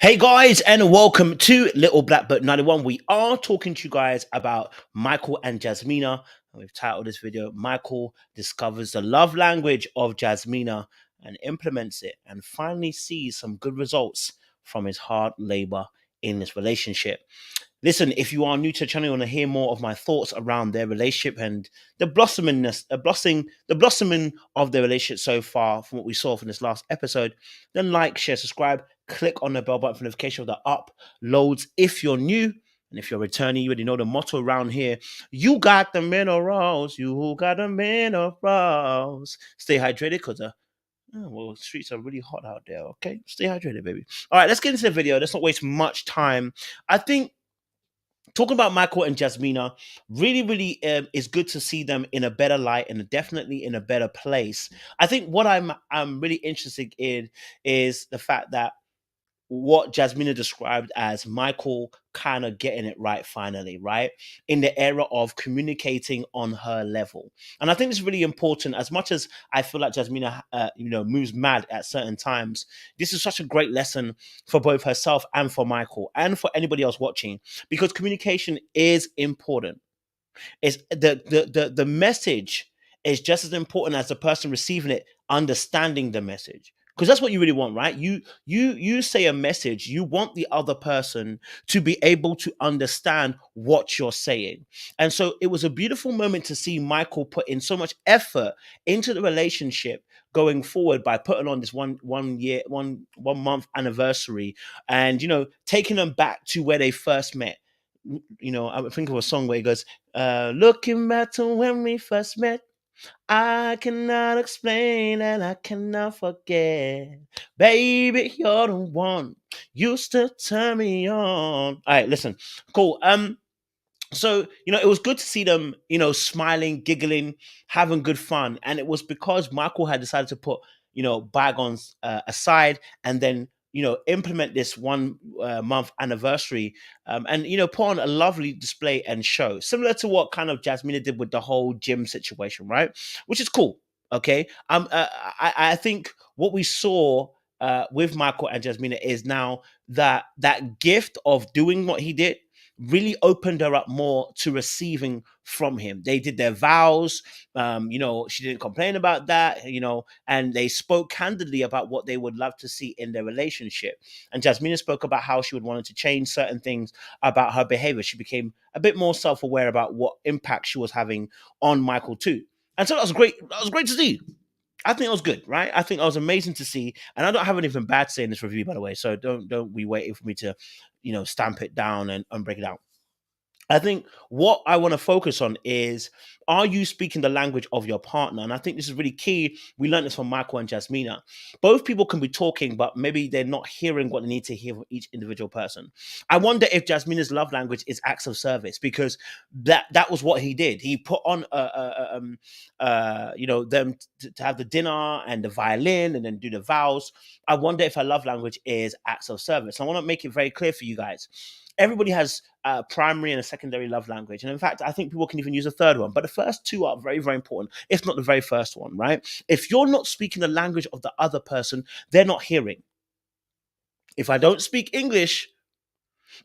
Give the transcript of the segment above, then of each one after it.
Hey guys, and welcome to Little Black Book 91. We are talking to you guys about Michael and Jasmina. And we've titled this video, Michael discovers the love language of Jasmina and implements it and finally sees some good results from his hard labor in this relationship. Listen, if you are new to the channel, you want to hear more of my thoughts around their relationship and the blossoming of their relationship so far from what we saw from this last episode, then like, share, subscribe, click on the bell button for notification of the uploads if you're new. And if you're returning, you already know the motto around here. You got the minerals. You got the minerals. Stay hydrated because the streets are really hot out there. Okay, stay hydrated, baby. All right, let's get into the video. Let's not waste much time. I think talking about Michael and Jasmina really is good to see them in a better light and definitely in a better place. I think what I'm really interested in is the fact that what Jasmina described as Michael kind of getting it right finally, right? In the era of communicating on her level. And I think it's really important. As much as I feel like Jasmina, moves mad at certain times, this is such a great lesson for both herself and for Michael and for anybody else watching, because communication is important. It's the message is just as important as the person receiving it understanding the message, because that's what you really want, right? You say a message, you want the other person to be able to understand what you're saying. And so it was a beautiful moment to see Michael put in so much effort into the relationship going forward by putting on this one month anniversary, and taking them back to where they first met. I think of a song where he goes, looking back to when we first met, I cannot explain and I cannot forget. Baby, you're the one. Used to turn me on. All right, listen. Cool. So it was good to see them smiling, giggling, having good fun. And it was because Michael had decided to put bygones aside, and then implement this one month anniversary, and put on a lovely display and show, similar to what kind of Jasmina did with the whole gym situation, right? Which is cool. Okay. I think what we saw with Michael and Jasmina is now that gift of doing what he did really opened her up more to receiving from him. They did their vows. She didn't complain about that, and they spoke candidly about what they would love to see in their relationship. And Jasmina spoke about how she would wanted to change certain things about her behavior. She became a bit more self-aware about what impact she was having on Michael too. And so that was great. That was great to see. I think it was good, right? I think it was amazing to see, and I don't have anything bad to say in this review, by the way. So don't be waiting for me to, stamp it down and break it out. I think what I want to focus on is, are you speaking the language of your partner? And I think this is really key. We learned this from Michael and Jasmina. Both people can be talking, but maybe they're not hearing what they need to hear from each individual person. I wonder if Jasmina's love language is acts of service, because that was what he did. He put on them to have the dinner and the violin and then do the vows. I wonder if her love language is acts of service. I want to make it very clear for you guys. Everybody has a primary and a secondary love language. And in fact, I think people can even use a third one. But the first two are very, very important, if not the very first one, right? If you're not speaking the language of the other person, they're not hearing. If I don't speak English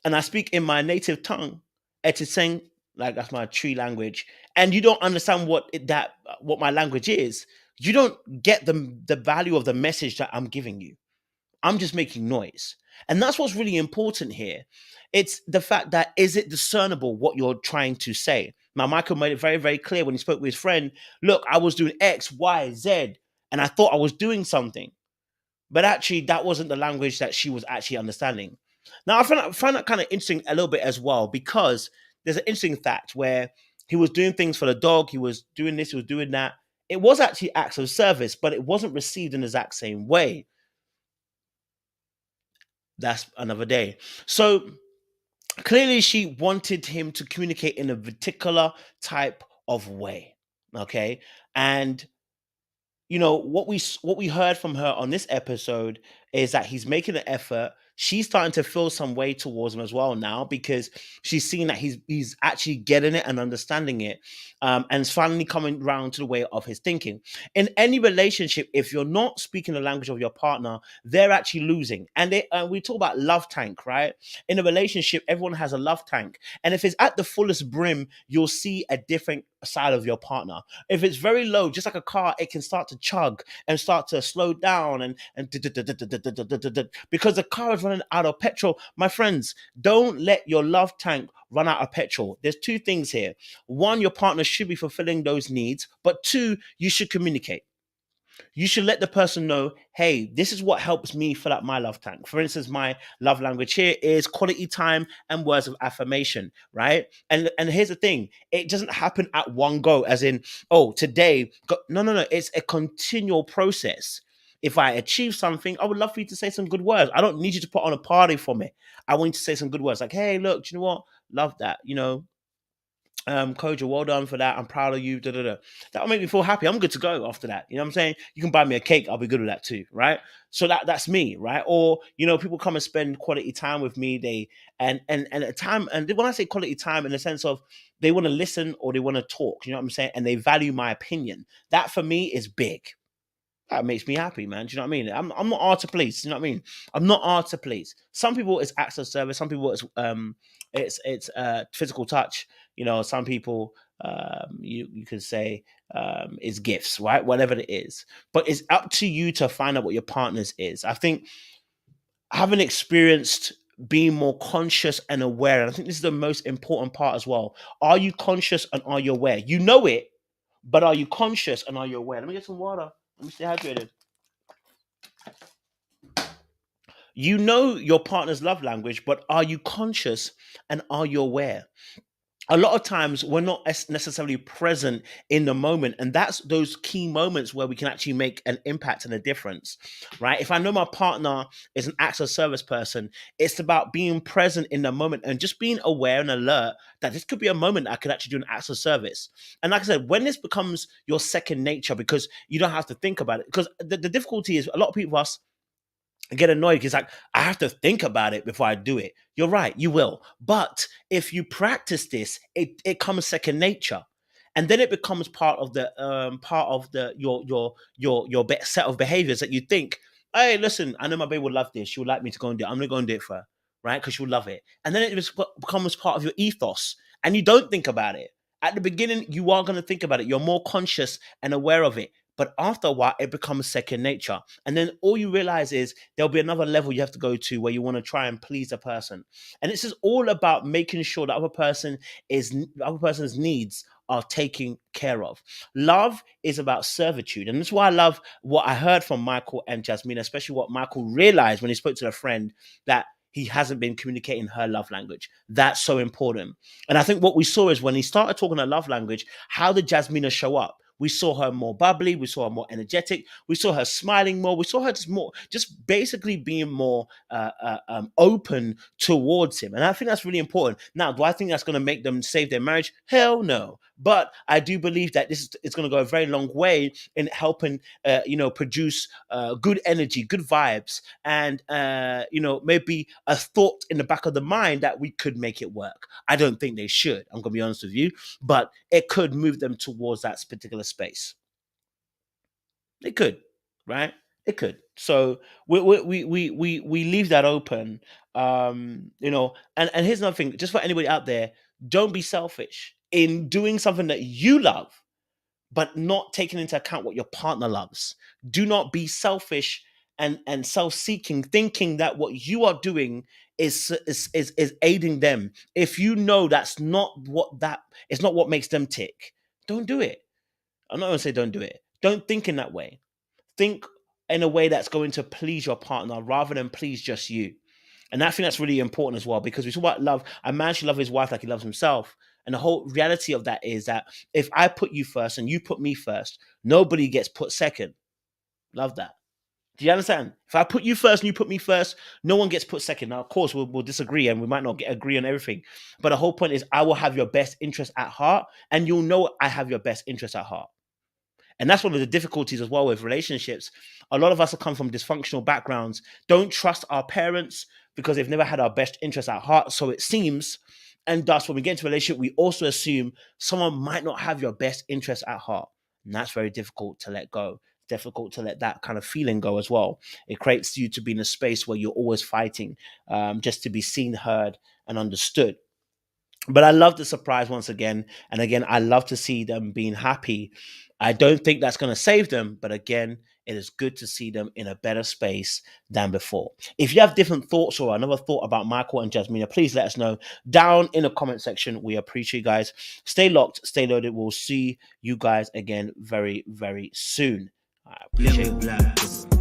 and I speak in my native tongue, Etiseng, like that's my tree language, and you don't understand what my language is, you don't get the value of the message that I'm giving you. I'm just making noise. And that's what's really important here. It's the fact that, is it discernible what you're trying to say? Now, Michael made it very, very clear when he spoke with his friend, look, I was doing X, Y, Z, and I thought I was doing something. But actually, that wasn't the language that she was actually understanding. Now, I find that kind of interesting a little bit as well, because there's an interesting fact where he was doing things for the dog, he was doing this, he was doing that. It was actually acts of service, but it wasn't received in the exact same way. That's another day. So clearly, she wanted him to communicate in a particular type of way. Okay. And what we heard from her on this episode is that he's making an effort she's starting to feel some way towards him as well now, because she's seeing that he's actually getting it and understanding it, and it's finally coming round to the way of his thinking. In any relationship, if you're not speaking the language of your partner, they're actually losing. And we talk about love tank, right? In a relationship, everyone has a love tank, and if it's at the fullest brim, you'll see a different side of your partner. If it's very low, just like a car, it can start to chug and start to slow down, and because the car is running out of petrol. My friends, don't let your love tank run out of petrol. There's two things here. One, your partner should be fulfilling those needs, but two, you should communicate. You should let the person know, hey, this is what helps me fill up my love tank. For instance, my love language here is quality time and words of affirmation, right? And here's the thing, it doesn't happen at one go, as in, oh, today, no, no, no. It's a continual process. If I achieve something, I would love for you to say some good words. I don't need you to put on a party for me. I want you to say some good words like, hey, look, do you know what? Love that. Kojo, well done for that. I'm proud of you. Da, da, da. That will make me feel happy. I'm good to go after that. You know what I'm saying? You can buy me a cake. I'll be good with that too, right? So that's me, right? Or people come and spend quality time with me. They and at time, and when I say quality time, in the sense of they want to listen or they want to talk. You know what I'm saying? And they value my opinion. That for me is big. That makes me happy, man. Do you know what I mean? I'm not hard to please. You know what I mean? I'm not hard to please. Some people it's acts of service. Some people it's physical touch. Some people you could say is gifts, right? Whatever it is. But it's up to you to find out what your partner's is. I think having experienced being more conscious and aware, and I think this is the most important part as well. Are you conscious and are you aware? You know it, but are you conscious and are you aware? Let me get some water. Let me stay hydrated. You know your partner's love language, but are you conscious and are you aware? A lot of times we're not necessarily present in the moment, and that's those key moments where we can actually make an impact and a difference, right? If I know my partner is an acts of service person, it's about being present in the moment and just being aware and alert that this could be a moment I could actually do an acts of service. And like I said, when this becomes your second nature, because you don't have to think about it, because the difficulty is a lot of people get annoyed because like I have to think about it before I do it. You're right, you will. But if you practice this, it comes second nature. And then it becomes part of the your set of behaviors that you think, hey, listen, I know my babe would love this. She would like me to go and do it. I'm gonna go and do it for her, right? Because she'll love it. And then it just becomes part of your ethos. And you don't think about it. At the beginning, you are gonna think about it. You're more conscious and aware of it. But after a while, it becomes second nature. And then all you realize is there'll be another level you have to go to where you want to try and please a person. And this is all about making sure that the other person's needs are taken care of. Love is about servitude. And that's why I love what I heard from Michael and Jasmine, especially what Michael realized when he spoke to a friend that he hasn't been communicating her love language. That's so important. And I think what we saw is when he started talking her love language, how did Jasmina show up? We saw her more bubbly. We saw her more energetic. We saw her smiling more. We saw her just basically being more open towards him. And I think that's really important. Now, do I think that's going to make them save their marriage? Hell no. But I do believe that it's going to go a very long way in helping, produce good energy, good vibes, and maybe a thought in the back of the mind that we could make it work. I don't think they should. I'm going to be honest with you, but it could move them towards that particular space. It could, right? It could. So we leave that open. And here's another thing, just for anybody out there, don't be selfish in doing something that you love, but not taking into account what your partner loves. Do not be selfish and self-seeking, thinking that what you are doing is aiding them. If you know that's not it's not what makes them tick, don't do it. I'm not gonna say don't do it. Don't think in that way. Think in a way that's going to please your partner rather than please just you. And I think that's really important as well, because we talk about love. A man should love his wife like he loves himself. And the whole reality of that is that if I put you first and you put me first, nobody gets put second. Love that. Do you understand? If I put you first and you put me first, no one gets put second. Now, of course, we'll disagree and we might not agree on everything. But the whole point is I will have your best interest at heart, and you'll know I have your best interest at heart. And that's one of the difficulties as well with relationships. A lot of us have come from dysfunctional backgrounds, don't trust our parents because they've never had our best interests at heart, so it seems. And thus, when we get into a relationship, we also assume someone might not have your best interests at heart. And that's very difficult to let go. Difficult to let that kind of feeling go as well. It creates you to be in a space where you're always fighting, just to be seen, heard, and understood. But I love the surprise once again. And again, I love to see them being happy. I don't think that's going to save them. But again, it is good to see them in a better space than before. If you have different thoughts or another thought about Michael and Jasmina, please let us know down in the comment section. We appreciate you guys. Stay locked, stay loaded. We'll see you guys again very, very soon. I appreciate it.